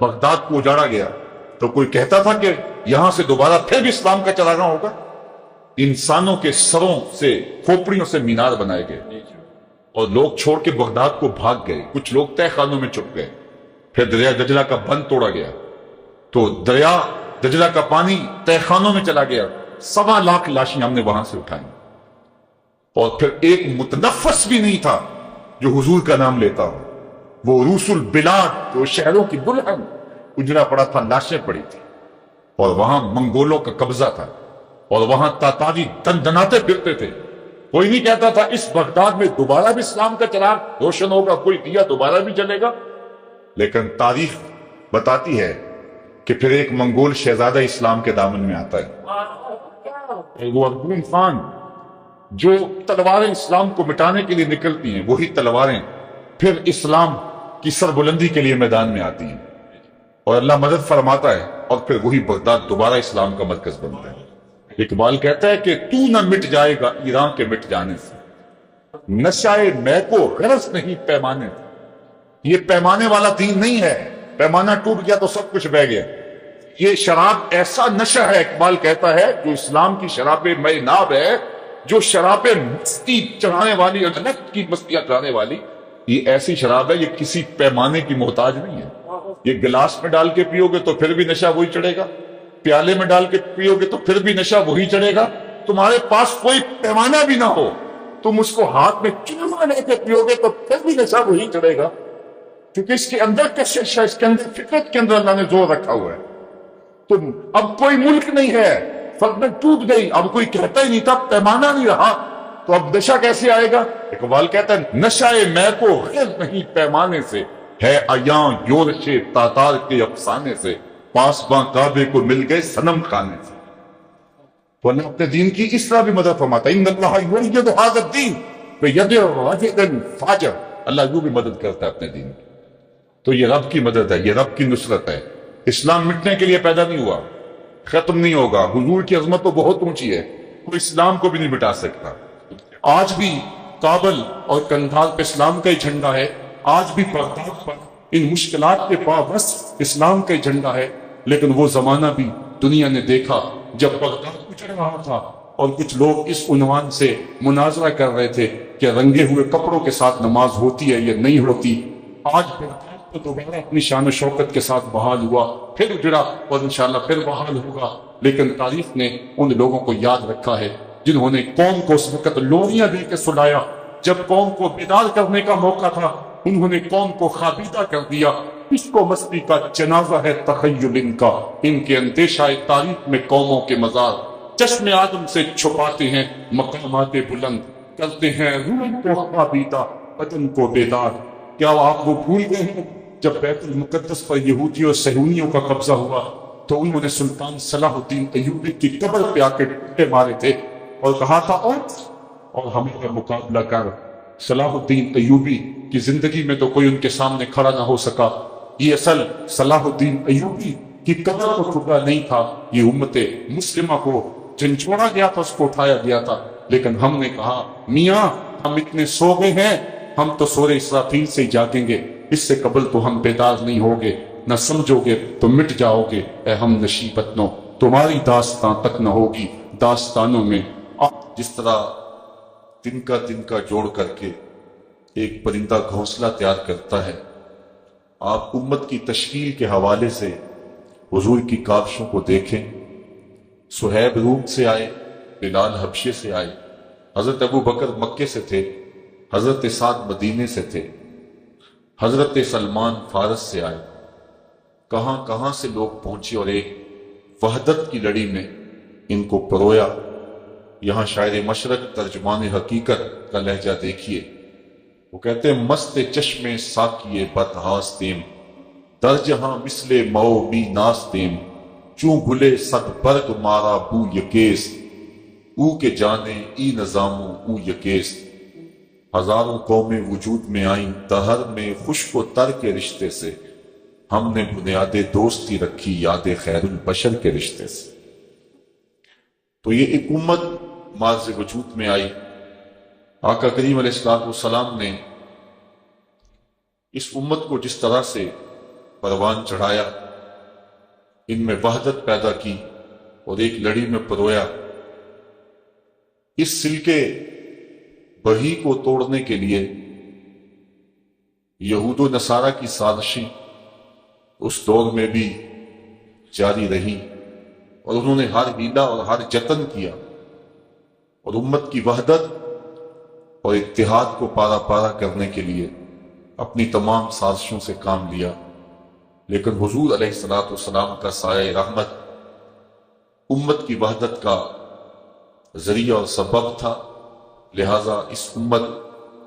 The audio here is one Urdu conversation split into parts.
بغداد کو اجاڑا گیا تو کوئی کہتا تھا کہ یہاں سے دوبارہ پھر بھی اسلام کا چراغاں ہوگا؟ انسانوں کے سروں سے کھوپڑیوں سے مینار بنائے گئے اور لوگ چھوڑ کے بغداد کو بھاگ گئے، کچھ لوگ تہ خانوں میں چھپ گئے، پھر دریا دجلہ کا بند توڑا گیا تو دریا دجلہ کا پانی تہ خانوں میں چلا گیا، 1.25 لاشیں ہم نے وہاں سے اٹھائیں، اور پھر ایک متنفس بھی نہیں تھا جو حضور کا نام لیتا ہو۔ وہ روس البلاد، وہ شہروں کی دلہن، اجڑا پڑا تھا، لاشیں پڑی تھی، اور وہاں منگولوں کا قبضہ تھا، اور وہاں تاتاری دندناتے پھرتے تھے۔ کوئی نہیں کہتا تھا اس بغداد میں دوبارہ بھی اسلام کا چراغ روشن ہوگا، کوئی دیا دوبارہ بھی جلے گا، لیکن تاریخ بتاتی ہے کہ پھر ایک منگول شہزادہ اسلام کے دامن میں آتا ہے، وہ ارغون خان، جو تلواریں اسلام کو مٹانے کے لیے نکلتی ہیں، وہی تلواریں پھر اسلام کی سربلندی کے لیے میدان میں آتی ہیں، اور اللہ مدد فرماتا ہے، اور پھر وہی بغداد دوبارہ اسلام کا مرکز بنتا ہے۔ اقبال کہتا ہے کہ تو نہ مٹ جائے گا ایران کے مٹ جانے سے، نشائے میں کو غرض نہیں پیمانے سے۔ یہ پیمانے والا دین نہیں ہے، پیمانہ ٹوٹ گیا تو سب کچھ بہ گیا۔ یہ شراب ایسا نشہ ہے، اقبال کہتا ہے، جو اسلام کی شراب میں ناب ہے، جو شراب مستی چڑھانے والی، الگ کی مستیاں چڑھانے والی، یہ ایسی شراب ہے، یہ کسی پیمانے کی محتاج نہیں ہے۔ یہ گلاس میں ڈال کے پیو گے تو پھر بھی نشہ وہی چڑھے گا، پیالے میں ڈال کے پیو گے تو پھر بھی نشہ وہی چڑھے گا۔ تمہارے پاس کوئی پیمانہ بھی نہ ہو، تم اس کو ہاتھ میں چوما لے کے پیو گے تو پھر بھی نشہ وہی چڑھے گا، کیونکہ اس کے اندر کشش ہے، اس کے اندر فطرت کے اندر اللہ نے زور رکھا ہوا ہے۔ تو اب کوئی ملک نہیں ہے، فضل ٹوٹ گئی، اب کوئی کہتا ہی نہیں تھا، پیمانہ نہیں رہا، تو اب نشہ کیسے آئے گا؟ اقبال کہتا ہے نشہ میں کو غیر نہیں پیمانے سے، ہے عیاں یورش تاتار کے افسانے سے، پاسباں کعبے کو مل گئے صنم خانے سے۔ تو اللہ اپنے دین کی اس طرح بھی مدد فرماتا ہے، ان اللہ یؤید ھذا الدین بید رجل فاجر، اللہ یوں بھی مدد کرتا ہے اپنے دین کی۔ تو یہ رب کی مدد ہے، یہ رب کی نصرت ہے۔ اسلام مٹنے کے لیے پیدا نہیں ہوا، ختم نہیں ہوگا۔ حضور کی عظمت تو بہت اونچی ہے، وہ اسلام کو بھی نہیں مٹا سکتا۔ آج بھی کابل اور قندھار پہ اسلام کا ہی جھنڈا ہے، آج بھی بغداد پر ان مشکلات کے باوجود اسلام کا ہی جھنڈا ہے۔ لیکن وہ زمانہ بھی دنیا نے دیکھا جب بغداد اجڑ رہا تھا اور کچھ لوگ اس عنوان سے مناظرہ کر رہے تھے کہ رنگے ہوئے کپڑوں کے ساتھ نماز ہوتی ہے یا نہیں ہوتی۔ آج بغداد تو دوبارہ اپنی شان و شوکت کے ساتھ بحال ہوا، پھر اجڑا اور انشاءاللہ پھر بحال ہوگا۔ لیکن تاریخ نے ان لوگوں کو یاد رکھا ہے جنہوں نے قوم کو اس وقت لوریاں دے کے سلایا، جب قوم کو بیدار کرنے کا موقع تھا انہوں نے قوم کو خوابیدہ کر دیا۔ عشق و مستی کا جنازہ ہے تخیل ان کا، ان کے اندیشہ تاریخ میں قوموں کے مزار، چشم آدم سے چھپاتے ہیں مقامات بلند، کرتے ہیں روح کو خوابیدہ بدن کو بیدار۔ کیا آپ وہ بھول گئے ہیں جب بیت المقدس پر یہودیوں اور صہیونیوں کا قبضہ ہوا تو انہوں نے سلطان صلاح الدین ایوبی کی قبر پہ آ کے ٹوٹے مارے تھے اور کہا تھا اور ہمیں مقابلہ کر۔ صلاح الدین ایوبی کی زندگی میں تو کوئی ان کے سامنے کھڑا نہ ہو سکا۔ یہ اصل صلاح الدین ایوبی کی قبر کو ٹکڑا نہیں تھا، یہ امت مسلمہ کو جھنجھوڑا گیا تھا، اس کو اٹھایا گیا تھا۔ لیکن ہم نے کہا میاں ہم اتنے سو گئے ہیں، ہم تو سورہ اسرافیل سے ہی جاگیں گے، اس سے قبل تو ہم بیدار نہیں ہوگے، نہ سمجھو گے تو مٹ جاؤ گے اے ہم نشی وطنوں، تمہاری داستان تک نہ ہوگی داستانوں میں۔ جس طرح تنکا جوڑ کر کے ایک پرندہ گھونسلہ تیار کرتا ہے، آپ امت کی تشکیل کے حوالے سے حضور کی کاوشوں کو دیکھیں۔ صہیب روم سے آئے، بلال حبشے سے آئے، حضرت ابو بکر مکے سے تھے، حضرت سعد مدینے سے تھے، حضرت سلمان فارس سے آئے، کہاں کہاں سے لوگ پہنچے اور ایک وحدت کی لڑی میں ان کو پرویا۔ یہاں شاعر مشرق ترجمان حقیقت کا لہجہ دیکھیے، وہ کہتے ہیں مست چشم ساکیے بدہاستیم، در جہاں مثل مئو بی ناستیم، چوں گلے صد برگ مارا بو یکیس، او کے جانے ای نظامو او یکیس۔ ہزاروں قومیں وجود میں آئیں دہر میں خشک و تر کے رشتے سے، ہم نے بنیاد دوستی رکھی یاد خیر البشر کے رشتے سے۔ تو یہ ایک امت ماض وجود میں آئی، آقا کریم علیہ السلام نے اس امت کو جس طرح سے پروان چڑھایا، ان میں وحدت پیدا کی اور ایک لڑی میں پرویا۔ اس سلکے بہی کو توڑنے کے لیے یہود و نصارہ کی سازشیں اس دور میں بھی جاری رہی، اور انہوں نے ہر ہیلا اور ہر جتن کیا اور امت کی وحدت اور اتحاد کو پارا پارا کرنے کے لیے اپنی تمام سازشوں سے کام لیا۔ لیکن حضور علیہ الصلوۃ والسلام کا سایہ رحمت امت کی وحدت کا ذریعہ اور سبب تھا، لہذا اس امت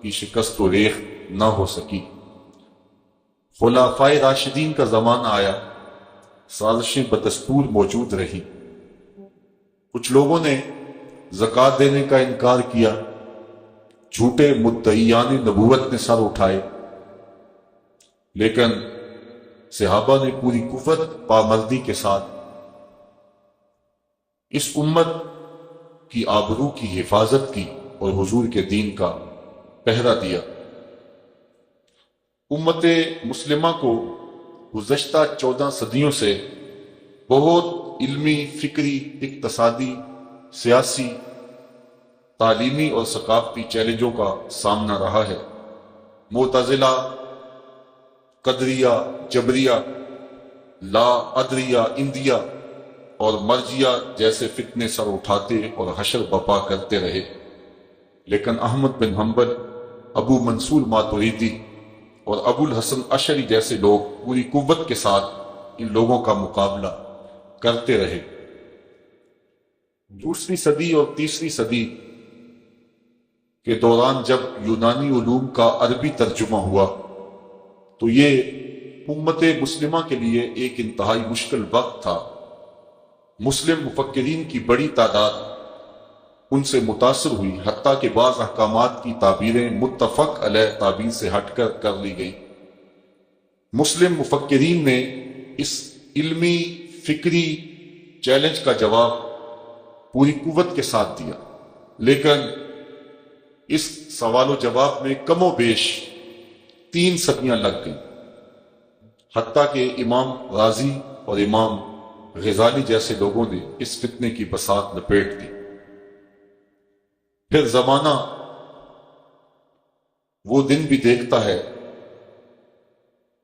کی شکست و ریغ نہ ہو سکی۔ خلفائے راشدین کا زمانہ آیا، سازشیں بدستور موجود رہی۔ کچھ لوگوں نے زکوٰۃ دینے کا انکار کیا، جھوٹے مدعیان نبوت نے سر اٹھائے، لیکن صحابہ نے پوری قوت پامردی کے ساتھ اس امت کی آبرو کی حفاظت کی اور حضور کے دین کا پہرا دیا۔ امت مسلمہ کو گزشتہ 14 صدیوں سے بہت علمی، فکری، اقتصادی، سیاسی، تعلیمی اور ثقافتی چیلنجوں کا سامنا رہا ہے۔ معتزلہ، قدریہ، جبریہ، لا ادریہ اندیہ اور مرجیہ جیسے فتنے سر اٹھاتے اور حشر بپا کرتے رہے، لیکن احمد بن حنبل، ابو منصور ماتریدی اور ابو الحسن اشعری جیسے لوگ پوری قوت کے ساتھ ان لوگوں کا مقابلہ کرتے رہے۔ دوسری صدی اور تیسری صدی کے دوران جب یونانی علوم کا عربی ترجمہ ہوا تو یہ امت مسلمہ کے لیے ایک انتہائی مشکل وقت تھا۔ مسلم مفکرین کی بڑی تعداد ان سے متاثر ہوئی، حتیٰ کہ بعض احکامات کی تعبیریں متفق علیہ تعبیر سے ہٹ کر لی گئی۔ مسلم مفکرین نے اس علمی فکری چیلنج کا جواب پوری قوت کے ساتھ دیا، لیکن اس سوال و جواب میں کم و بیش 3 صدیاں لگ گئیں، حتیٰ کہ امام غازی اور امام غزالی جیسے لوگوں نے اس فتنے کی بساط لپیٹ دی۔ پھر زمانہ وہ دن بھی دیکھتا ہے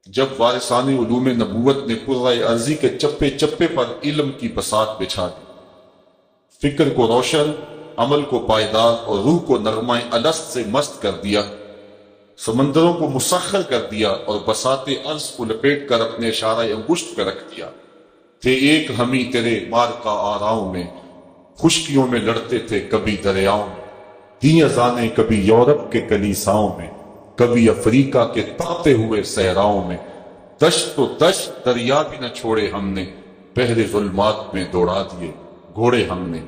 جب وارثان علوم نبوت نے قرۂ ارضی کے چپے چپے پر علم کی بساط بچھا دی، فکر کو روشن، عمل کو پائیدار اور روح کو نغمہ الست سے مست کر دیا، سمندروں کو مسخر کر دیا اور بساط ارض کو لپیٹ کر اپنے اشارہ انگشت پہ رکھ دیا۔ تھے ایک ہمیں تیرے مار کا آراؤں میں، خشکیوں میں لڑتے تھے کبھی دریاؤں میں، دی ازانے کبھی یورپ کے کلیساؤں میں، کبھی افریقہ کے تپتے ہوئے صحراؤں میں، دشت تو دشت دریا بھی نہ چھوڑے ہم نے، بحر ظلمات میں دوڑا دیے گھوڑے ہم نے۔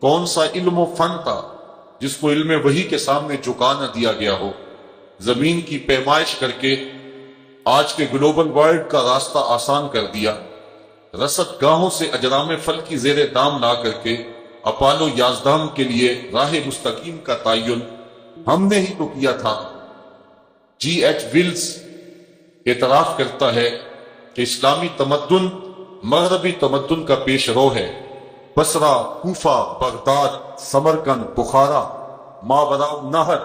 کون سا علم و فن تھا جس کو علم وحی کے سامنے جھکا نہ دیا گیا ہو؟ زمین کی پیمائش کر کے آج کے گلوبل ورلڈ کا راستہ آسان کر دیا، رصد گاہوں سے اجرام فلکی زیر دام لا کر کے اپالو 11 کے لیے راہ مستقیم کا تعین ہم نے ہی تو کیا تھا۔ جی ایچ ویلز اعتراف کرتا ہے کہ اسلامی تمدن مغربی تمدن کا پیش رو ہے۔ بصرہ، کوفہ، بغداد، سمرقند، بخارا، ماوراء النہر،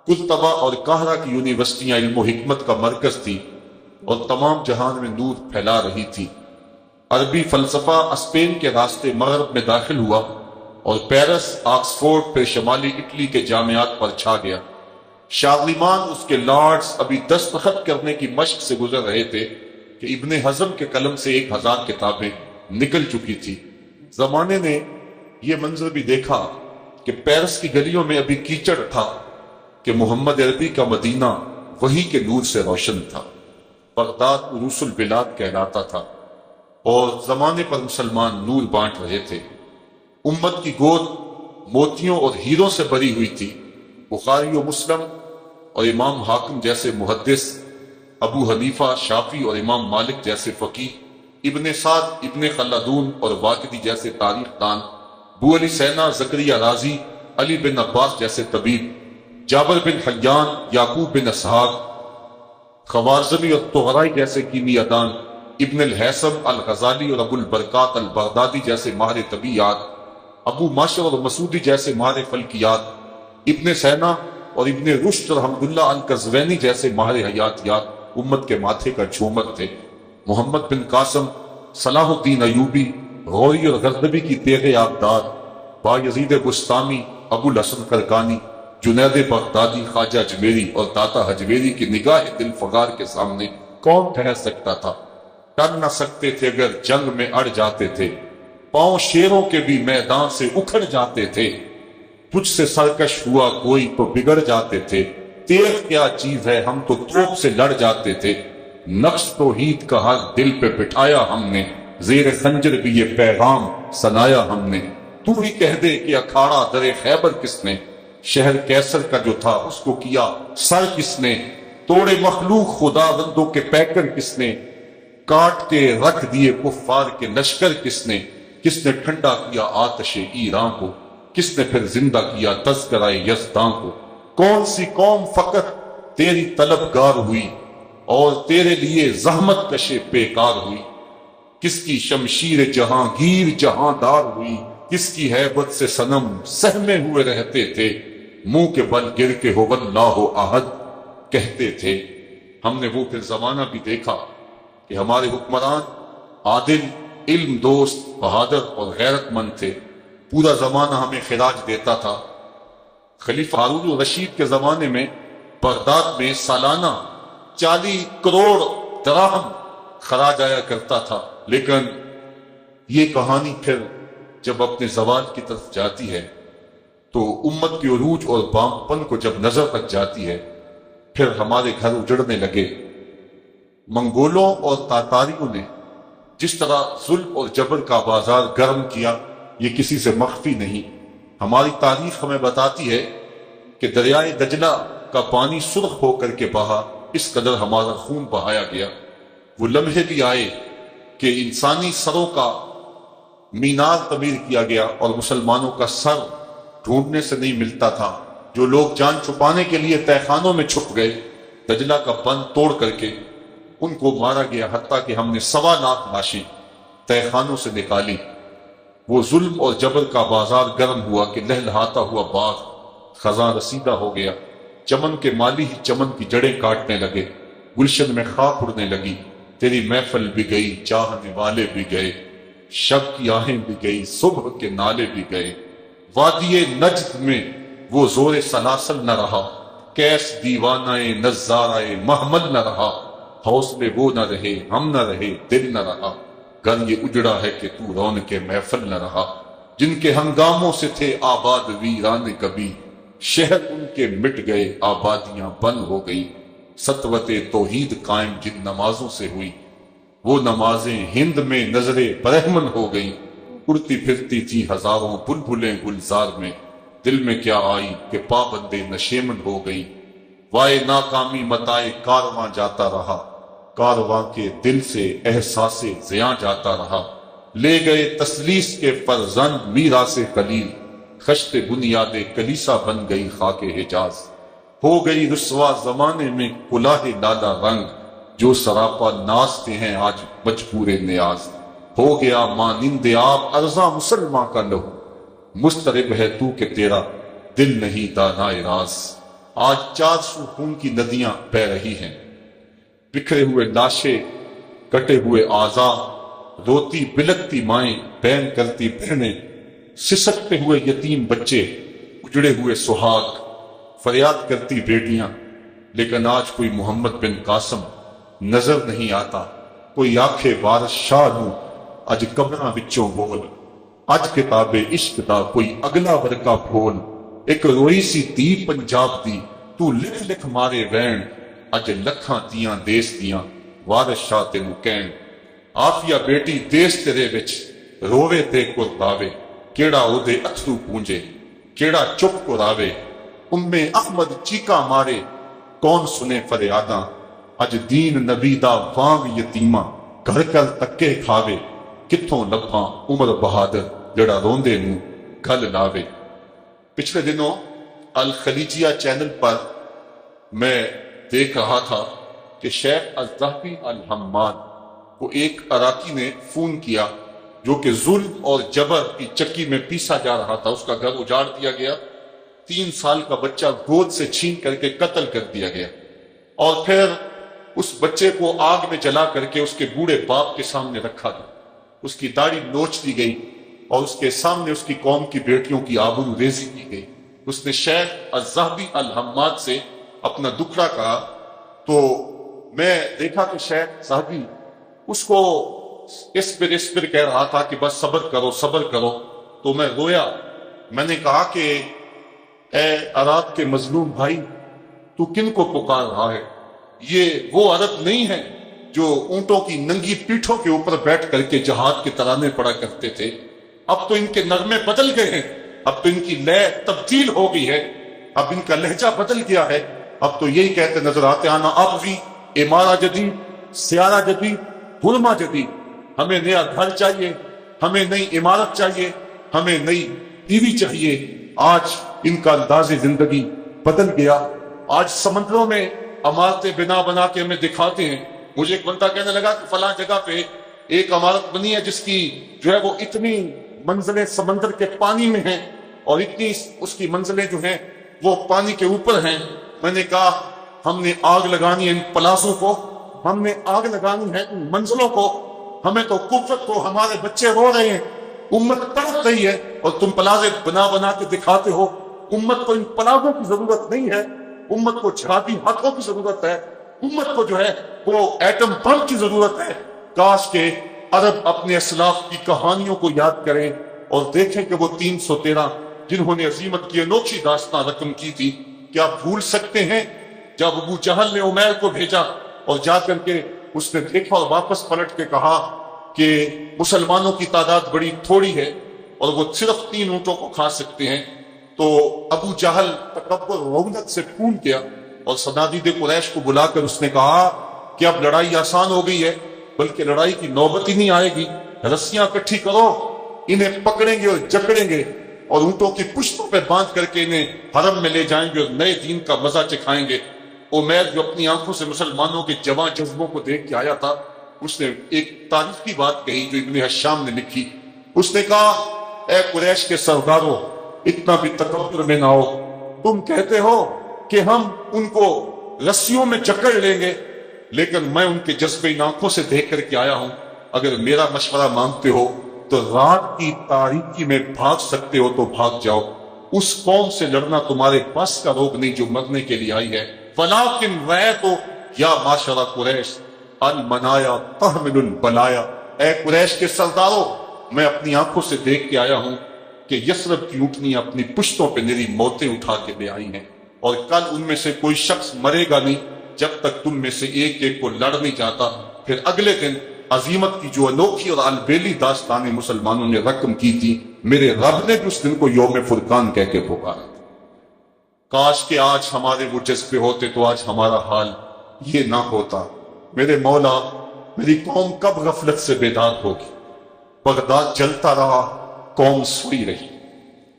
قلتبہ اور قاہرہ کی یونیورسٹیاں علم و حکمت کا مرکز تھی اور تمام جہان میں نور پھیلا رہی تھی۔ عربی فلسفہ اسپین کے راستے مغرب میں داخل ہوا اور پیرس، آکسفورڈ، پھر شمالی اٹلی کے جامعات پر چھا گیا۔ شارلیمان اس کے لارڈز ابھی دستخط کرنے کی مشق سے گزر رہے تھے کہ ابن حزم کے قلم سے 1000 کتابیں نکل چکی تھی۔ زمانے نے یہ منظر بھی دیکھا کہ پیرس کی گلیوں میں ابھی کیچڑ تھا کہ محمد عربی کا مدینہ وحی کے نور سے روشن تھا۔ بغداد عروس البلاد کہلاتا تھا اور زمانے پر مسلمان نور بانٹ رہے تھے۔ امت کی گود موتیوں اور ہیروں سے بھری ہوئی تھی۔ بخاری و مسلم اور امام حاکم جیسے محدث، ابو حنیفہ، شافعی اور امام مالک جیسے فقیہ، ابن سعد، ابن خلدون اور واقدی جیسے تاریخ دان، ابو علی سینا، زکریا رازی، علی بن عباس جیسے طبیب، جابر بن حیان، یعقوب بن اسحاق خوارزمی اور طغرائی جیسے کیمیادان، ابن الحیثم الغزالی اور ابو البرکات البغدادی جیسے ماہر طبیعیات، ابو معشر اور مسعودی جیسے ماہر فلکیات، ابن سینا اور ابن رشد اور حمداللہ القزوینی جیسے ماہر حیاتیات امت کے ماتھے کا جھومر تھے۔ محمد بن قاسم، صلاح الدین ایوبی، غوری اور غزنوی کی تیغ آبدار، بایزید بستامی، ابو الحسن کرکانی، جنید بغدادی، خواجہ اجمیری اور داتا حجویری کی نگاہ دل فغار کے سامنے کون ٹھہر سکتا تھا؟ کر نہ سکتے تھے اگر جنگ میں اڑ جاتے تھے، پاؤں شیروں کے بھی میدان سے اکھڑ جاتے تھے، تجھ سے سرکش ہوا کوئی تو بگڑ جاتے تھے، تیغ کیا چیز ہے ہم تو توپ سے لڑ جاتے تھے، نقش توحید کا ہر دل پہ بٹھایا ہم نے، زیر خنجر بھی یہ پیغام سنایا ہم نے، تو ہی کہہ دے کہ اکھاڑا در خیبر کس نے، شہر کیسر کا جو تھا اس کو کیا سر کس نے، توڑے مخلوق خدا بندوں کے پیکر کس نے، کاٹ کے رکھ دیے کفار کے لشکر کس نے ٹھنڈا کیا آتش ایران کو، کس نے پھر زندہ کیا تذکرہ یزداں کو، کون سی قوم فقط تیری طلبگار ہوئی اور تیرے لیے زحمت کشے بیکار ہوئی، کس کی شمشیر جہانگیر جہاندار ہوئی، کس کی ہیبت سے صنم سہمے ہوئے رہتے تھے، منہ کے بل گر کے ہو واللہ احد کہتے تھے۔ ہم نے وہ پھر زمانہ بھی دیکھا کہ ہمارے حکمران عادل، علم دوست، بہادر اور غیرت مند تھے، پورا زمانہ ہمیں خراج دیتا تھا۔ خلیفہ ہارون الرشید کے زمانے میں بغداد میں سالانہ 40 کروڑ دراہم خراج آیا کرتا تھا، لیکن یہ کہانی پھر جب اپنے زوال کی طرف جاتی ہے تو امت کی عروج اور بانپن کو جب نظر تک جاتی ہے، پھر ہمارے گھر اجڑنے لگے۔ منگولوں اور تاتاریوں نے جس طرح ظلم اور جبر کا بازار گرم کیا، یہ کسی سے مخفی نہیں۔ ہماری تاریخ ہمیں بتاتی ہے کہ دریائے دجلہ کا پانی سرخ ہو کر کے بہا، اس قدر ہمارا خون بہایا گیا۔ وہ لمحے بھی آئے کہ انسانی سروں کا مینار تعمیر کیا گیا اور مسلمانوں کا سر ڈھونڈنے سے نہیں ملتا تھا۔ جو لوگ جان چھپانے کے لیے تہہ خانوں میں چھپ گئے، دجلہ کا بند توڑ کر کے ان کو مارا گیا، حتیٰ کہ ہم نے 1.25 لاکھ لاشیں تہہ خانوں سے نکالی۔ وہ ظلم اور جبر کا بازار گرم ہوا کہ لہلہاتا ہوا باغ خزاں رسیدہ ہو گیا، چمن کے مالی ہی چمن کی جڑیں کاٹنے لگے، گلشن میں خاک اڑنے لگی، تیری محفل بھی گئی، چاہنے والے بھی گئے، شب کی آہیں بھی گئی، صبح کے نالے بھی گئے، وادی نجد میں وہ زور سلاسل نہ رہا، کیس دیوانہ نظارہ محمل نہ رہا، حوصلے وہ نہ رہے، ہم نہ رہے، دل نہ رہا، گھر یہ اجڑا ہے کہ تو رونق محفل نہ رہا، جن کے ہنگاموں سے تھے آباد ویران کبھی، شہر ان کے مٹ گئے، آبادیاں بند ہو گئی، سطوت توحید قائم جن نمازوں سے ہوئی، وہ نمازیں ہند میں نظر برہمن ہو گئیں، اڑتی پھرتی تھی ہزاروں بلبلیں گلزار میں، دل میں کیا آئی کہ پابندے نشیمن ہو گئیں، وائے ناکامی متائے کارواں جاتا رہا، کارواں کے دل سے احساس زیاں جاتا رہا، لے گئے تسلیس کے فرزند میراث خلیل، خشت بنیاد کلیسا بن گئی خاک حجاز، ہو گئی رسوا زمانے میں کلاہ لالا رنگ، جو سراپا نازتے ہیں آج مجبور نیاز، ہو گیا مانند آب ارزاں مسلماں کا لہو، مسترب ہے تو کہ تیرا دل نہیں دانائے راز، آج 400 خون کی ندیاں بہہ رہی ہیں، بکھرے ہوئے لاشیں، کٹے ہوئے اعضاء، روتی بلکتی مائیں، بین کرتی بہنیں، سسکتے ہوئے یتیم بچے، اجڑے ہوئے سہاگ، فریاد کرتی بیٹیاں، لیکن آج کوئی محمد بن قاسم نظر نہیں آتا، کوئی آنکھیں وارث شاہ نو اج قبراں وچوں بول، اج کتاب عشق دا کوئی اگلا ورقہ کھول، ایک روئی سی تی پنجاب دی تو لکھ لکھ مارے وین، اج لکھاں تیاں دیس دیاں وارث شاہ تینوں کہن، آفیہ بیٹی دیس تیرے وچ رووے تے قرباوے، کیڑا او دے اتھرو پونجے، کیڑا چپ کو راوے، احمد چیکا مارے، کون سنے فریاداں، اج دین نبی دا وانگ یتیماں، گھر کر تکے کھاوے، کتھوں لبھاں عمر بہادر جڑا روندے نوں گھل لاوے۔ پچھلے دنوں الخلیجیہ چینل پر میں دیکھ رہا تھا کہ شیخ الذہبی الحماد کو ایک عراقی نے فون کیا جو کہ ظلم اور جبر کی چکی میں پیسا جا رہا تھا. اس کا گھر اجاڑ دیا گیا، 3 سال کا بچہ گود سے چھین کر کے قتل کر دیا گیا، اور پھر اس بچے کو آگ میں جلا کر کے اس کے بوڑھے باپ کے سامنے رکھا گیا. اس کی داڑھی نوچ دی گئی اور اس کے سامنے اس کی قوم کی بیٹیوں کی آبرو ریزی کی گئی. اس نے شیخ الذہبی الحماد سے اپنا دکھڑا کہا، تو میں دیکھا کہ شیخ صاحبی اس کو اس پر کہہ رہا تھا کہ بس صبر کرو صبر کرو. تو میں رویا. میں نے کہا کہ اے عراق کے مظلوم بھائی، تو کن کو پکار رہا ہے؟ یہ وہ عرب نہیں ہے جو اونٹوں کی ننگی پیٹھوں کے اوپر بیٹھ کر کے جہاد کے ترانے پڑا کرتے تھے. اب تو ان کے نغمے بدل گئے ہیں، اب تو ان کی لے تبدیل ہو گئی ہے، اب ان کا لہجہ بدل گیا ہے. اب تو یہی کہتے نظر آتے آنا ابغی امارہ جدید، سیارہ جدید، حلمہ جدید. ہمیں نیا گھر چاہیے، ہمیں نئی عمارت چاہیے، ہمیں نئی ٹی وی چاہیے. آج ان کا انداز زندگی بدل گیا. آج سمندروں میں عمارتیں بنا کے ہمیں دکھاتے ہیں. مجھے ایک بندہ کہنے لگا کہ فلاں جگہ پہ ایک عمارت بنی ہے جس کی جو ہے وہ اتنی منزلیں سمندر کے پانی میں ہیں اور اتنی اس کی منزلیں جو ہیں وہ پانی کے اوپر ہیں. میں نے کہا ہم نے آگ لگانی ہے ان پلازوں کو، ہم نے آگ لگانی ہے ان منزلوں کو. ہمیں تو قوت کو، ہمارے بچے رو رہے ہیں، امت تڑپ رہی ہے، اور تم پلازے بنا کے دکھاتے ہو. امت کو ان پلازوں کی ضرورت نہیں ہے، امت کو جہادی ہاتھوں کی ضرورت ہے، امت کو جو ہے وہ ایٹم بم کی ضرورت ہے. کاش کے عرب اپنے اسلاف کی کہانیوں کو یاد کریں اور دیکھیں کہ وہ 313 جنہوں نے عظیمت کی انوکھی داستان رقم کی تھی، کیا بھول سکتے ہیں جب ابو جہل نے عمیر کو بھیجا اور جا کر کے اس نے دیکھا اور واپس پلٹ کے کہا کہ مسلمانوں کی تعداد بڑی تھوڑی ہے اور وہ صرف 3 اونٹوں کو کھا سکتے ہیں. تو ابو جہل تکبر رونت سے پھول گیا اور صنادید قریش کو بلا کر اس نے کہا کہ اب لڑائی آسان ہو گئی ہے، بلکہ لڑائی کی نوبت ہی نہیں آئے گی. رسیاں اکٹھی کرو، انہیں پکڑیں گے اور جکڑیں گے اور اونٹوں کی پشتوں پہ باندھ کر کے انہیں حرم میں لے جائیں گے اور نئے دین کا مزہ چکھائیں گے. عمیر جو اپنی آنکھوں سے مسلمانوں کے جواں جذبوں کو دیکھ کے آیا تھا، اس نے ایک تاریخی بات کہی جو ابن حشام نے لکھی. اس نے کہا اے قریش کے سرداروں، اتنا بھی تکبر میں نہ ہو. تم کہتے ہو کہ ہم ان کو رسیوں میں جکڑ لیں گے، لیکن میں ان کے جذبے ان آنکھوں سے دیکھ کر کے آیا ہوں. اگر میرا مشورہ مانگتے ہو تو رات کی تاریکی میں بھاگ سکتے ہو تو بھاگ جاؤ. اس قوم سے لڑنا تمہارے بس کا روگ نہیں جو مرنے کے لیے آئی ہے. فلاکن رأیت یا معاشر قریش المنایا تحمل البلایا. اے قریش کے سرداروں، میں اپنی آنکھوں سے دیکھ کے آیا ہوں کہ یثرب کی اونٹنیاں اپنی پشتوں پہ میری موتیں اٹھا کے لے آئی ہیں، اور کل ان میں سے کوئی شخص مرے گا نہیں جب تک تم میں سے ایک ایک کو لڑ نہیں جاتا. پھر اگلے دن عظیمت کی جو انوکھی اور البیلی داستانیں مسلمانوں نے رقم کی تھی، میرے رب نے اس دن کو یوم فرقان کہہ کے پکارا. کاش کہ آج ہمارے وہ جذبے ہوتے تو آج ہمارا حال یہ نہ ہوتا. میرے مولا، میری قوم کب غفلت سے بیدار ہوگی؟ بغداد جلتا رہا، قوم سوئی رہی.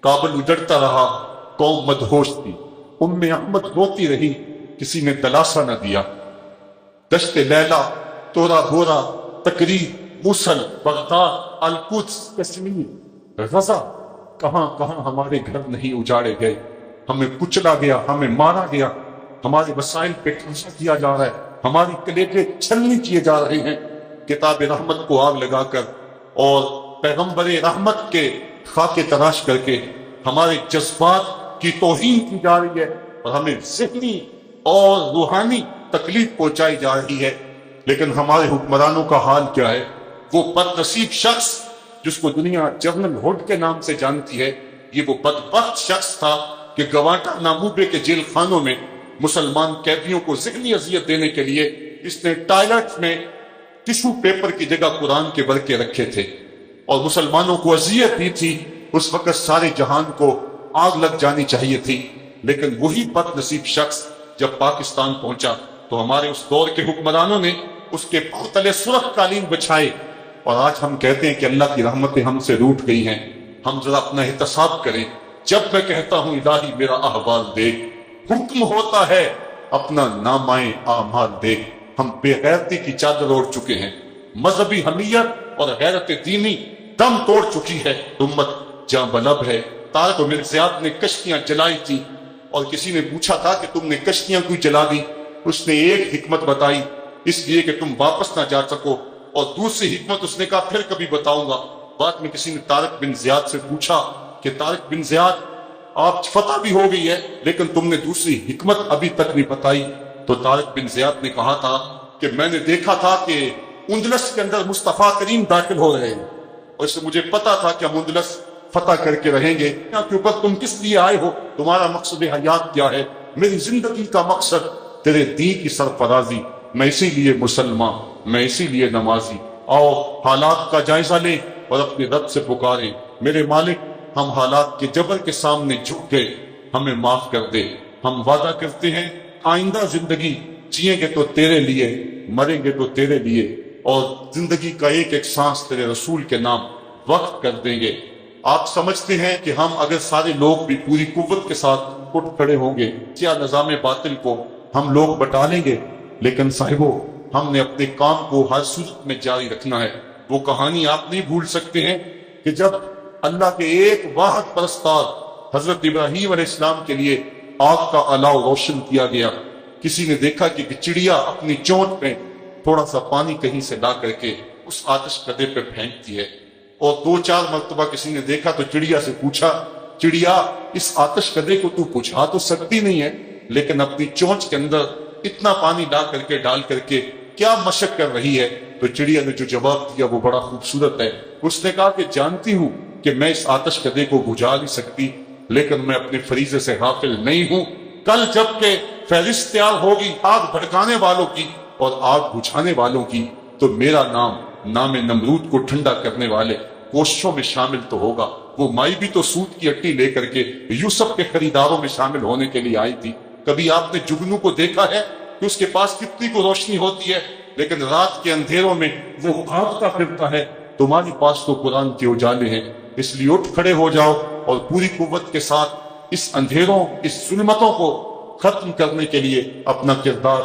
کابل اجڑتا رہا، قوم مدہوش تھی. احمد روتی رہی، کسی نے دلاسا نہ دیا. دشت لیلا، تورا بورا، تقریر، موصل، بغداد، القدس، کشمیر، غزہ، کہاں کہاں ہمارے گھر نہیں اجاڑے گئے. ہمیں کچلا گیا، ہمیں مارا گیا، ہمارے وسائل پہ قبضہ کیا جا رہا ہے، ہماری کلیجے چھلنی کیے جا رہے ہیں. کتاب رحمت کو آگ لگا کر اور پیغمبر رحمت کے خاکے تراش کر کے ہمارے جذبات کی توہین کی جا رہی ہے اور ہمیں ذہنی اور روحانی تکلیف پہنچائی جا رہی ہے. لیکن ہمارے حکمرانوں کا حال کیا ہے؟ وہ بد نصیب شخص جس کو دنیا جنرل ہوڈ کے نام سے جانتی ہے، یہ وہ بدبخت شخص تھا کہ گوانٹا ناموبے کے جیل خانوں میں مسلمان قیدیوں کو ذہنی اذیت دینے کے لیے اس نے ٹائلٹ میں ٹشو پیپر کی جگہ قرآن کے ورقے رکھے تھے اور مسلمانوں کو اذیت دی تھی. اس وقت سارے جہان کو آگ لگ جانی چاہیے تھی، لیکن وہی بد نصیب شخص جب پاکستان پہنچا تو ہمارے اس دور کے حکمرانوں نے اس کے پاؤں تلے سرخ قالین بچھائے. اور آج ہم کہتے ہیں کہ اللہ کی رحمتیں ہم سے روٹ گئی ہیں. ہم ذرا اپنا احتساب کریں. جب میں کہتا ہوں الہی میرا احوال دیکھ، حکم ہوتا ہے اپنا نامۂ اعمال دیکھ. ہم بے غیرتی کی چادر اوڑھ چکے ہیں، مذہبی حمیت اور غیرت دینی دم توڑ چکی ہے، امت جاں بلب ہے۔ طارق بن زیاد نے کشتیاں جلائی تھی اور کسی نے پوچھا تھا کہ تم نے کشتیاں کیوں جلا دی؟ اس نے ایک حکمت بتائی، اس لیے کہ تم واپس نہ جا سکو، اور دوسری حکمت اس نے کہا پھر کبھی بتاؤں گا۔ بعد میں کسی نے طارق بن زیاد سے پوچھا کہ طارق بن زیاد آپ فتح بھی ہو گئی ہے لیکن تم نے دوسری حکمت ابھی تک نہیں بتائی، تو طارق بن زیاد نے کہا تھا کہ میں نے دیکھا تھا کہ اندلس کے اندر مصطفیٰ کریم داخل ہو رہے ہیں، اور اس سے مجھے پتا تھا کہ ہم اندلس فتح کر کے رہیں گے۔ یہاں کے اوپر تم کس لیے آئے ہو؟ تمہارا مقصد حیات کیا ہے؟ میری زندگی کا مقصد تیرے دین کی سرفرازی، میں اسی لیے مسلمان، میں اسی لیے نمازی۔ آؤ حالات کا جائزہ لیں اور اپنے رب سے پکاریں، میرے مالک ہم حالات کے جبر کے سامنے جھک گئے، ہمیں معاف کر دے۔ ہم وعدہ کرتے ہیں آئندہ زندگی جئیں گے تو تیرے لیے، مریں گے تو تیرے لیے، اور زندگی کا ایک ایک سانس تیرے رسول کے نام وقف کر دیں گے۔ آپ سمجھتے ہیں کہ ہم اگر سارے لوگ بھی پوری قوت کے ساتھ اٹھ کھڑے ہوں گے کیا نظام باطل کو ہم لوگ بٹا لیں گے؟ لیکن صاحبو ہم نے اپنے کام کو ہر صورت میں جاری رکھنا ہے۔ وہ کہانی آپ نہیں بھول سکتے ہیں کہ جب اللہ کے ایک واحد پرستار حضرت ابراہیم علیہ السلام کے لیے آگ کا الاؤ روشن کیا گیا، کسی نے دیکھا کہ چڑیا اپنی چونچ میں تھوڑا سا پانی کہیں سے لا کر کے اس آتش کدے پہ پھینکتی ہے، اور 2-4 مرتبہ کسی نے دیکھا تو چڑیا سے پوچھا، چڑیا اس آتش کدے کو تو بجھا تو سکتی نہیں ہے لیکن اپنی چونچ کے اندر اتنا پانی لا کر کے ڈال کر کے کیا مشق کر رہی ہے؟ تو چڑیا نے جو جواب دیا وہ بڑا خوبصورت ہے۔ اس نے کہا کہ جانتی ہوں کہ میں اس آتش کدے کو بجھا نہیں سکتی لیکن میں اپنے فریضے سے غافل نہیں ہوں۔ کل جب کہ فہرست تیار ہوگی آگ بھڑکانے والوں کی اور آگ بجھانے والوں کی، تو میرا نام نمرود کو ٹھنڈا کرنے والے کوششوں میں شامل تو ہوگا۔ وہ مائی بھی تو سوت کی اٹی لے کر کے یوسف کے خریداروں میں شامل ہونے کے لیے آئی تھی۔ کبھی آپ نے جگنو کو دیکھا ہے کہ اس کے پاس کتنی کو روشنی ہوتی ہے لیکن رات کے اندھیروں میں وہ بھاگتا پھرتا ہے؟ تمہارے پاس تو قرآن کے اجالے ہیں، اس لیے اٹھ کھڑے ہو جاؤ اور پوری قوت کے ساتھ اس اندھیروں، اس ظلمتوں کو ختم کرنے کے لیے اپنا کردار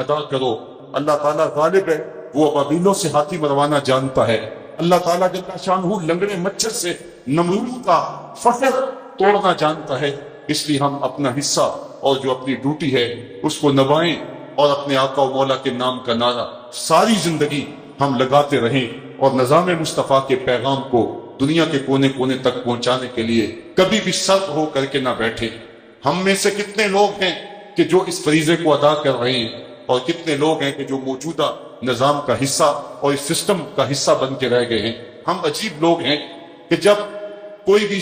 ادا کرو۔ اللہ تعالیٰ غالب ہے، وہ ابابیلوں سے ہاتھی مروانا جانتا ہے۔ اللہ تعالیٰ جل شانہ لنگڑے مچھر سے نمرود کا فخر توڑنا جانتا ہے۔ اس لیے ہم اپنا حصہ اور جو اپنی ڈیوٹی ہے اس کو نبھائیں اور اپنے آقا و مولا کے نام کا نعرہ ساری زندگی ہم لگاتے رہیں، اور نظام مصطفیٰ کے پیغام کو دنیا کے کونے کونے تک پہنچانے کے لیے کبھی بھی سرد ہو کر کے نہ بیٹھے۔ ہم میں سے کتنے لوگ ہیں کہ جو اس فریضے کو ادا کر رہے ہیں، اور کتنے لوگ ہیں کہ جو موجودہ نظام کا حصہ اور اس سسٹم کا حصہ بن کے رہ گئے ہیں۔ ہم عجیب لوگ ہیں کہ جب کوئی بھی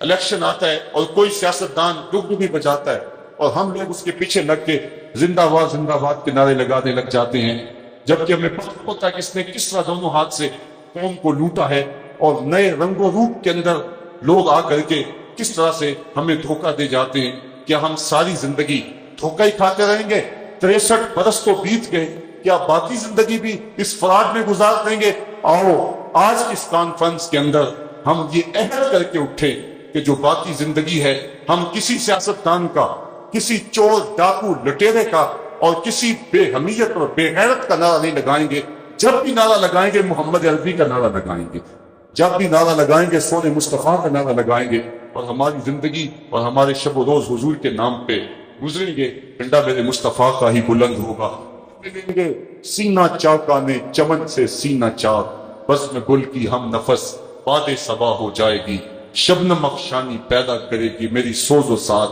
الیکشن آتا ہے اور کوئی سیاستدان ڈگڈگی بجاتا ہے اور ہم لوگ اس کے پیچھے لگ کے زندہ باد کے نعرے لگانے لگ جاتے ہیں، جبکہ ہمیں پتہ ہوتا ہے کہ اس نے کس طرح دونوں ہاتھ سے قوم کو لوٹا ہے، اور نئے رنگ و روپ کے اندر لوگ آ کر کے کس طرح سے ہمیں دھوکہ دے جاتے ہیں۔ کیا ہم ساری زندگی دھوکہ ہی کھاتے رہیں گے؟ 63 برس تو بیت گئے، کیا باقی زندگی بھی اس فراڈ میں گزار دیں گے؟ آؤ آج اس کانفرنس کے اندر ہم یہ عہد کر کے اٹھے کہ جو باقی زندگی ہے ہم کسی سیاستدان کا، کسی چور ڈاکو لٹیرے کا اور کسی بے حمیت اور بے غیرت کا نعرہ نہیں لگائیں گے۔ جب بھی نعرہ لگائیں گے محمد عربی کا نعرہ لگائیں گے، جب بھی نعرہ لگائیں گے سونے مصطفیٰ کا نعرہ لگائیں گے، اور ہماری زندگی اور ہمارے شب و روز حضور کے نام پہ گزریں گے۔ ڈنڈا میرے مصطفیٰ کا ہی بلند ہوگا، ملیں گے سینہ چاکانے چمن سے سینہ چاک، بس میں گل کی ہم نفس باد صبا ہو جائے گی، شبنم افشانی پیدا کرے گی میری سوز و ساز،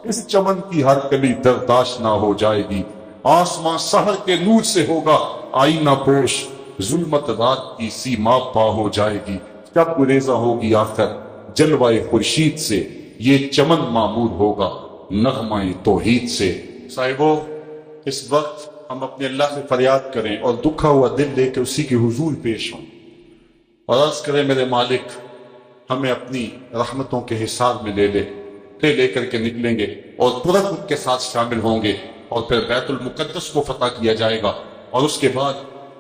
اس چمن کی ہر کلی درداش نہ ہو جائے گی، آسمان سحر کے نور سے ہوگا آئینہ پوش، ظلمت رات کی سیما پا ہو جائے گی، جب گریزہ ہوگی آخر جلوہ خورشید سے، یہ چمن معمور ہوگا نغمہ توحید سے۔ صاحبو اس وقت ہم اپنے اللہ سے فریاد کریں اور دکھا ہوا دل لے کے اسی کے حضور پیش ہوں اور عرض کریں میرے مالک ہمیں اپنی رحمتوں کے حساب میں لے کر کے نکلیں گے اور پورا خود کے ساتھ شامل ہوں گے، اور پھر بیت المقدس کو فتح کیا جائے گا، اور اس کے بعد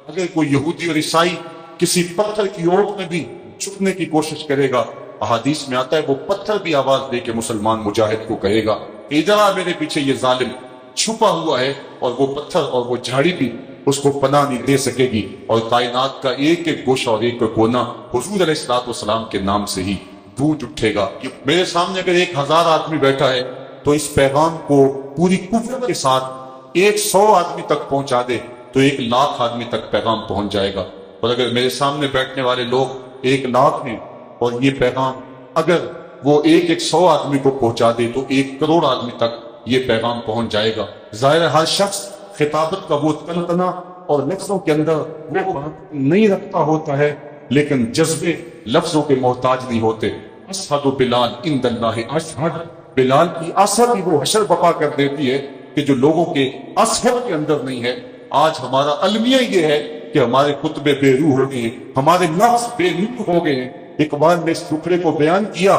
اگر کوئی یہودی اور عیسائی کسی پتھر کی اوٹ میں بھی چھپنے کی کوشش کرے گا، احادیث میں آتا ہے وہ پتھر بھی آواز دے کے مسلمان مجاہد کو کہے گا ادھر آ، میرے پیچھے یہ ظالم چھپا ہوا ہے، اور وہ پتھر اور وہ جھاڑی بھی اس کو پناہ نہیں دے سکے گی، اور کائنات کا ایک ایک گوشہ اور ایک ایک کونا حضور علیہ السلام کے نام سے ہی گونج اٹھے گا۔ میرے سامنے اگر 1000 آدمی بیٹھا ہے تو اس پیغام کو پوری قوت کے ساتھ 100 آدمی تک پہنچا دے تو 1,00,000 آدمی تک پیغام پہنچ جائے گا۔ اور اگر میرے سامنے بیٹھنے والے لوگ 1,00,000 ہیں اور یہ پیغام اگر وہ 100 آدمی کو پہنچا دے تو 1,00,00,000 آدمی تک یہ پیغام پہنچ جائے گا۔ ظاہر ہر شخص خطابت کا وہ تنتنا اور لفظوں کے اندر وہ بات نہیں رکھتا ہوتا ہے، لیکن جذبے لفظوں کے محتاج نہیں ہوتے۔ اشہد بلال عند اللہ اشہد، بلال کی اثر ہی وہ حشر بپا کر دیتی ہے کہ جو لوگوں کے اثر کے اندر نہیں ہے۔ آج ہمارا المیہ یہ ہے کہ ہمارے خطبے بے روح ہو گئے ہیں، ہمارے لفظ بے نور ہو گئے ہیں۔ اقبال نے اس ٹکڑے کو بیان کیا،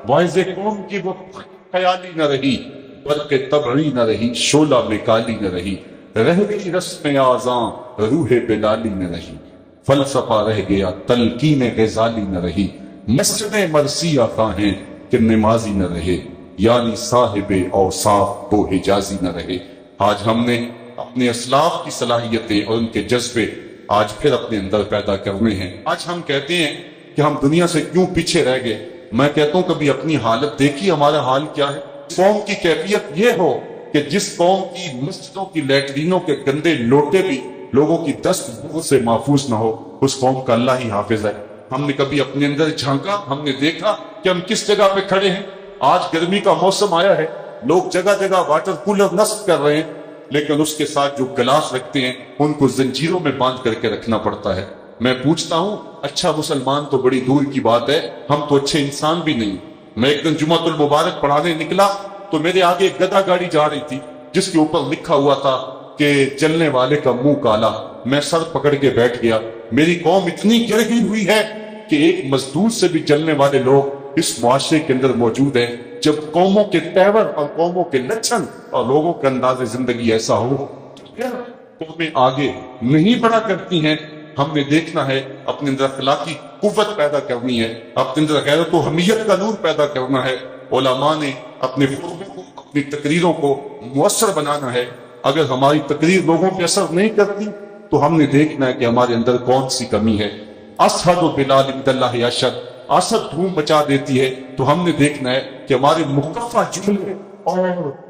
واعظ قوم کی وہ خیالی نہ رہی، برق طبعی نہ رہی، شعلہ میں کالی نہ رہی، رہ گئی رسم آذاں روح بلالی نہ رہی، فلسفہ رہ گیا تلقین غزالی نہ رہی، مسجد مرثیہ خواہیں کہ نمازی نہ رہے، یعنی صاحب اوصاف تو حجازی نہ رہے۔ آج ہم نے اپنے اسلاف کی صلاحیتیں اور ان کے جذبے آج پھر اپنے اندر پیدا کرنے ہیں۔ آج ہم کہتے ہیں کہ ہم دنیا سے کیوں پیچھے رہ گئے، میں کہتا ہوں کبھی اپنی حالت دیکھی، ہمارا حال کیا ہے۔ قوم کی کیفیت یہ ہو کہ جس قوم کی مسجدوں کی لیٹرینوں کے گندے لوٹے بھی لوگوں کی دست سے محفوظ نہ ہو، اس قوم کا اللہ ہی حافظ ہے۔ ہم نے کبھی اپنے اندر جھانکا، ہم نے دیکھا کہ ہم کس جگہ پہ کھڑے ہیں۔ آج گرمی کا موسم آیا ہے، لوگ جگہ جگہ واٹر کولر نصب کر رہے ہیں، لیکن اس کے ساتھ جو گلاس رکھتے ہیں ان کو زنجیروں میں باندھ کر کے رکھنا پڑتا ہے۔ میں پوچھتا ہوں، اچھا مسلمان تو بڑی دور کی بات ہے، ہم تو اچھے انسان بھی نہیں۔ میں ایک دن جمعۃ المبارک پڑھانے نکلا تو میرے آگے ایک گدھا گاڑی جا رہی تھی جس کے اوپر لکھا ہوا تھا کہ چلنے والے کا منہ کالا۔ میں سر پکڑ کے بیٹھ گیا۔ میری قوم اتنی گرہی ہوئی ہے کہ ایک مزدور سے بھی چلنے والے لوگ اس معاشرے کے اندر موجود ہیں۔ جب قوموں کے تیور اور قوموں کے لچھن اور لوگوں کا انداز زندگی ایسا ہو تو پھر قومیں آگے نہیں بڑھا کرتی ہیں۔ ہم نے دیکھنا ہے، اپنے اندر اخلاقی قوت پیدا کرنی ہے، اپنے اندر غیرت و حمیت کا نور پیدا کرنا ہے۔ علماء نے اپنے خطبوں کو، اپنی تقریروں کو مؤثر بنانا ہے۔ اگر ہماری تقریر لوگوں پہ اثر نہیں کرتی تو ہم نے دیکھنا ہے کہ ہمارے اندر کون سی کمی ہے۔ اشہد بلال عند اللہ اشہد، اسد دھوم مچا دیتی ہے تو ہم نے دیکھنا ہے کہ ہمارے مکفہ جملے اور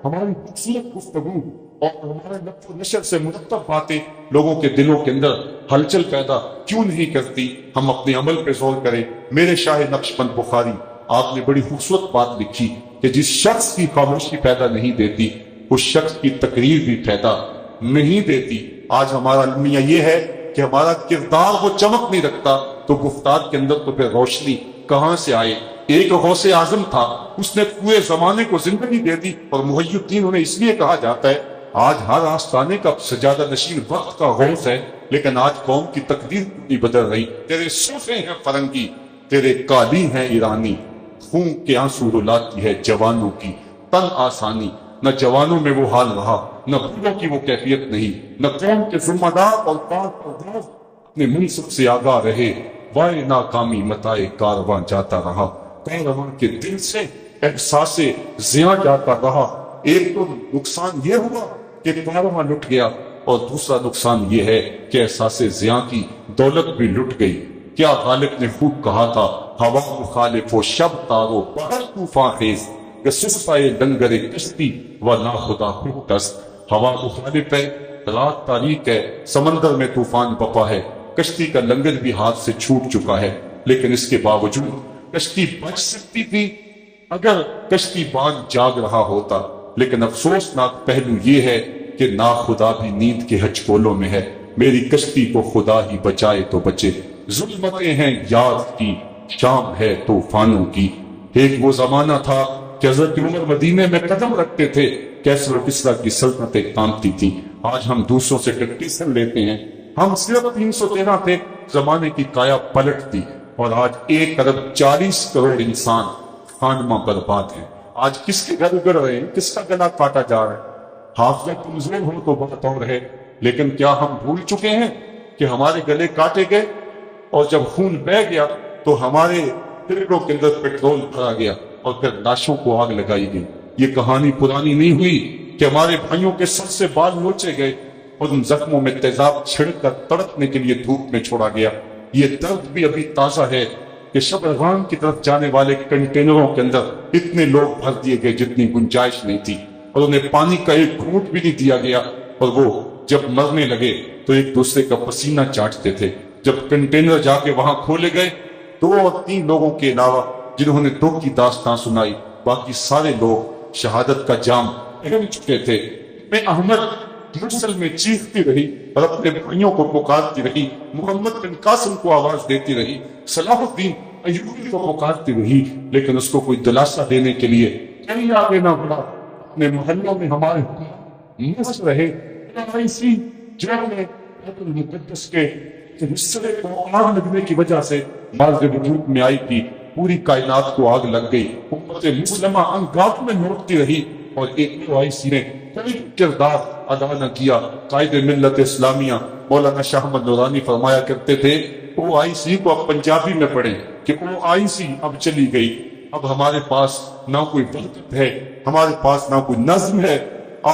ہماری خوبصورت گفتگو اور ہمارے لفظ و نشر سے مرتب باتیں لوگوں کے دلوں کے اندر ہلچل پیدا کیوں نہیں کرتی۔ ہم اپنے عمل پہ زور کریں۔ میرے شاہ نقش بند بخاری، آپ نے بڑی خوبصورت بات لکھی کہ جس شخص کی خاموشی پیدا نہیں دیتی اس شخص کی تقریر بھی پیدا نہیں دیتی۔ آج ہمارا المیہ یہ ہے کہ ہمارا کردار وہ چمک نہیں رکھتا تو گفتار کے اندر تو پھر روشنی کہاں سے آئے۔ ایک غوث اعظم تھا، اس نے پورے زمانے کو زندگی دے دی، اور محی الدین انہیں اس لیے کہا جاتا ہے۔ آج ہر آستانے کا سجادہ نشین وقت کا غوث ہے، لیکن آج قوم کی تقدیر نہیں بدل رہی۔ تیرے صوفے ہیں فرنگی، تیرے قالی ہیں ایرانی، خون کے آنسو رلاتی ہے جوانوں کی تن آسانی۔ نہ جوانوں میں وہ حال رہا، نہ بوڑھوں کی وہ کیفیت نہیں، نہ قوم کے ذمہ دار اور اپنے منصب سے آگاہ رہے، وائے ناکامی متائے کارواں جاتا رہا، کارواں کے دل سے احساس زیاں جاتا رہا۔ ایک تو نقصان یہ ہوا کہ کارواں لٹ گیا، اور دوسرا نقصان یہ ہے کہ احساس زیاں کی دولت بھی لٹ گئی۔ کیا غالب نے خوب کہا تھا، ہوا مخالف و شب تارو بہر طوفان خیز، کہ سسپائے لنگر کشتی و ناخدا دست۔ ہوا مخالف ہے، رات تاریک ہے، سمندر میں طوفان بپا ہے، کشتی کا لنگر بھی ہاتھ سے چھوٹ چکا ہے، لیکن اس کے باوجود کشتی بچ سکتی تھی اگر کشتی بان جاگ رہا ہوتا۔ لیکن افسوسناک پہلو یہ ہے کہ ناخدا بھی نیند کے ہچکولوں میں ہے۔ میری کشتی کو خدا ہی بچائے تو بچے، ظلمتیں ہیں یاد کی، شام ہے طوفانوں کی۔ ایک وہ زمانہ تھا کہ حضرت عمر مدینے میں قدم رکھتے تھے، کیسر و کسریٰ کی سلطنتیں کانپتی تھیں۔ آج ہم دوسروں سے ٹیکٹیشن لیتے ہیں، ہم صرف 313 تھے، زمانے کی کایا پلٹ دی، اور آج 1,40,00,000,000 انسان خانمہ برباد ہیں۔ آج کس کے گھر اگڑ رہے ہیں، کس کا گلا کاٹا جا رہا ہے۔ حافظہ کمزور ہو تو بات اور ہے، لیکن کیا ہم بھول چکے ہیں کہ ہمارے گلے کاٹے گئے، اور جب خون بہہ گیا تو ہمارے فلٹروں کے اندر پیٹرول بھرا گیا اور پھر لاشوں کو آگ لگائی گئی۔ یہ کہانی پرانی نہیں ہوئی کہ ہمارے بھائیوں کے سر سے بال نوچے گئے، اور ان زخموں میں تیزاب چھڑک کر تڑپنے کے لیے دھوپ میں چھوڑا گیا۔ یہ درد بھی ابھی تازہ ہے کہ شبرغان کی طرف جانے والے کنٹینروں کے اندر اتنے لوگ بھر دیے گئے جتنی گنجائش نہیں تھی، اور انہیں پانی کا ایک گھونٹ بھی نہیں دیا گیا، اور وہ جب مرنے لگے تو ایک دوسرے کا پسینہ چاٹتے تھے۔ جب کنٹینر جا کے وہاں کھولے گئے، 2 اور 3 لوگوں کے علاوہ جنہوں نے دکھ کی داستان سنائی، باقی سارے لوگ شہادت کا جام پہن چکے تھے۔ میں احمد مرسل میں چیختی رہی اور اپنے بھائیوں کو پکارتی رہی، محمد بن قاسم کو آواز دیتی رہی، صلاح الدین ایوبی کو پکارتی رہی، لیکن اس کو کوئی دلاسا دینے کے لیے کہیں آگے نہ بڑھا۔ اپنے محلوں میں ہمارے مست رہے، اسی جنگ میں بیت المقدس کے حصے کو آگ لگنے کی وجہ سے بعض وجود میں آئی تھی، پوری کائنات کو آگ لگ گئی۔ امت مسلمہ انگاٹ میں نوٹتی رہی، اور ایک OIC نے کوئی کردار ادا نہ کیا۔ قائد ملت اسلامیہ مولانا شاہ احمد نورانی فرمایا کرتے تھے، OIC کو اب پنجابی میں پڑھیں کہ OIC اب چلی گئی، اب ہمارے پاس نہ کوئی وحدت ہے، ہمارے پاس نہ کوئی نظم ہے،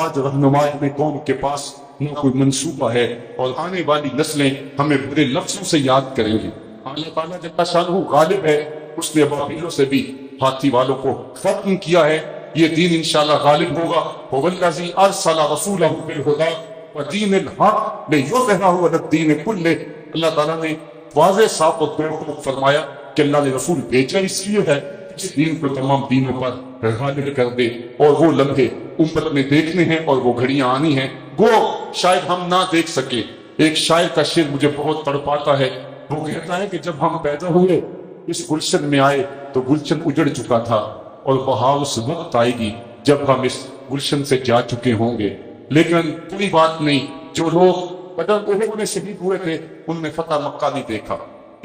آج رہنمائی قوم کے پاس نہ کوئی منصوبہ ہے، اور آنے والی نسلیں ہمیں برے لفظوں سے یاد کریں گی۔ اللہ تعالیٰ جل شانہ غالب ہے، اس نے ابابیلوں سے بھی ہاتھی والوں کو ختم کیا ہے۔ یہ دین انشاءاللہ غالب ہوگا۔ هو الذی ارسل رسولہ بالہدی ودین الحق لیظہرہ علی الدین کلہ۔ اللہ تعالیٰ نے واضح صاف اور ٹوک فرمایا کہ اللہ نے رسول بھیجا اس لیے ہے اس دین کو تمام دینوں پر غالب کر دے، اور وہ لمحے امت نے دیکھنے ہیں اور وہ گھڑیاں آنی ہیں، گو شاید ہم نہ دیکھ سکے۔ ایک شاعر کا شعر مجھے بہت تڑپاتا ہے، وہ کہتا ہے کہ جب ہم پیدا ہوئے اس گلشن میں آئے تو گلشن اجڑ چکا تھا، اور بہار اس وقت آئے گی جب ہم اس گلشن سے جا چکے ہوں گے۔ لیکن کوئی بات نہیں، جو لوگ بدر احد میں شہید ہوئے تھے ان نے فتح مکہ نہیں دیکھا۔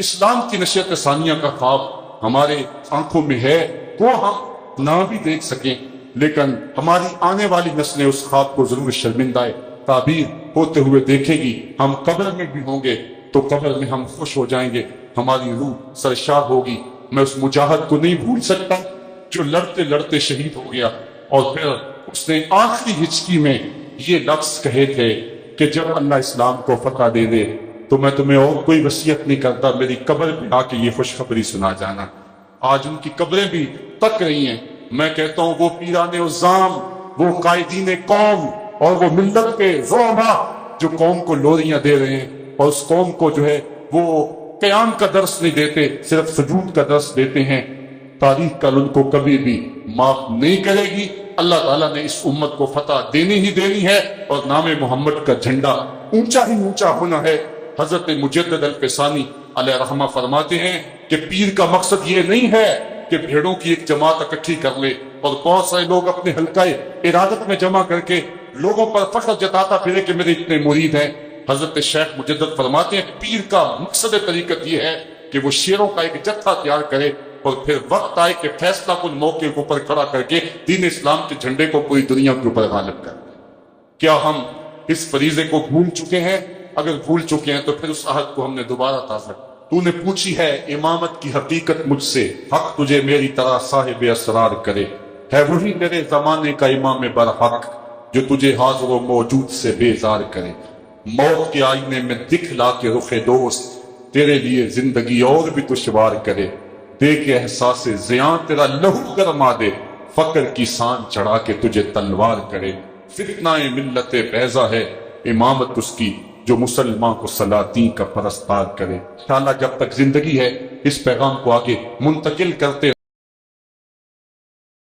اسلام کی نشریت ثانیہ کا خواب ہمارے آنکھوں میں ہے، وہ ہم نہ بھی دیکھ سکیں، لیکن ہماری آنے والی نسلیں اس خواب کو ضرور شرمندہ تعبیر ہوتے ہوئے دیکھے گی۔ ہم قبر میں بھی ہوں گے تو قبر میں ہم خوش ہو جائیں گے، ہماری روح سرشار ہوگی۔ میں اس مجاہد کو نہیں بھول سکتا جو لڑتے لڑتے شہید ہو گیا، اور پھر اس نے آخری ہچکی میں یہ لفظ کہے تھے کہ جب اللہ اسلام کو فتح دے دے تو میں تمہیں اور کوئی وصیت نہیں کرتا، میری قبر پہ آ کے یہ خوشخبری سنا جانا۔ آج ان کی قبریں بھی تک رہی ہیں۔ میں کہتا ہوں وہ پیران عظام، وہ قائدین قوم اور وہ ملت کے زعماء جو قوم کو لوریاں دے رہے ہیں، اور اس قوم کو جو ہے وہ قیام کا درس نہیں دیتے، صرف سجود کا درس دیتے ہیں، تاریخ کل ان کو کبھی بھی معاف نہیں کرے گی۔ اللہ تعالیٰ نے اس امت کو فتح دینی ہی دینی ہے، اور نام محمد کا جھنڈا اونچا ہی اونچا ہونا ہے۔ حضرت مجدد الفسانی علیہ رحمہ فرماتے ہیں کہ پیر کا مقصد یہ نہیں ہے کہ بھیڑوں کی ایک جماعت اکٹھی کر لے اور بہت سارے لوگ اپنے حلقہ ارادت میں جمع کر کے لوگوں پر فخر جتاتا پھرے کہ میرے اتنے مرید ہیں۔ حضرت شیخ مجدد فرماتے ہیں پیر کا مقصد طریقت یہ ہے کہ وہ شیروں کا ایک جتھا تیار کرے، اور پھر وقت آئے کہ فیصلہ کن موقع کے اوپر کھڑا کر کے دین اسلام کے جھنڈے کو پوری دنیا کے اوپر غالب کر دیں۔ کیا ہم اس فریضے کو بھول چکے ہیں؟ اگر بھول چکے ہیں تو پھر اس عہد کو ہم نے دوبارہ تازہ۔ تو نے پوچھی ہے امامت کی حقیقت مجھ سے، حق تجھے میری طرح صاحب اسرار کرے، ہے وہی میرے زمانے کا امام برحق جو تجھے حاضر و موجود سے بیزار کرے۔ موت کے آئینے میں دکھلا کے رخ دوست تیرے لیے زندگی اور بھی دشوار کرے، دیکھ احساس زیاں تیرا لہو گرما دے، فقر کی سان چڑھا کے تجھے تلوار کرے۔ فتنہ ملت بیضا ہے امامت اس کی جو مسلمان کو سلاطین کا پرستار کرے۔ انشاءاللہ جب تک زندگی ہے اس پیغام کو آگے منتقل کرتے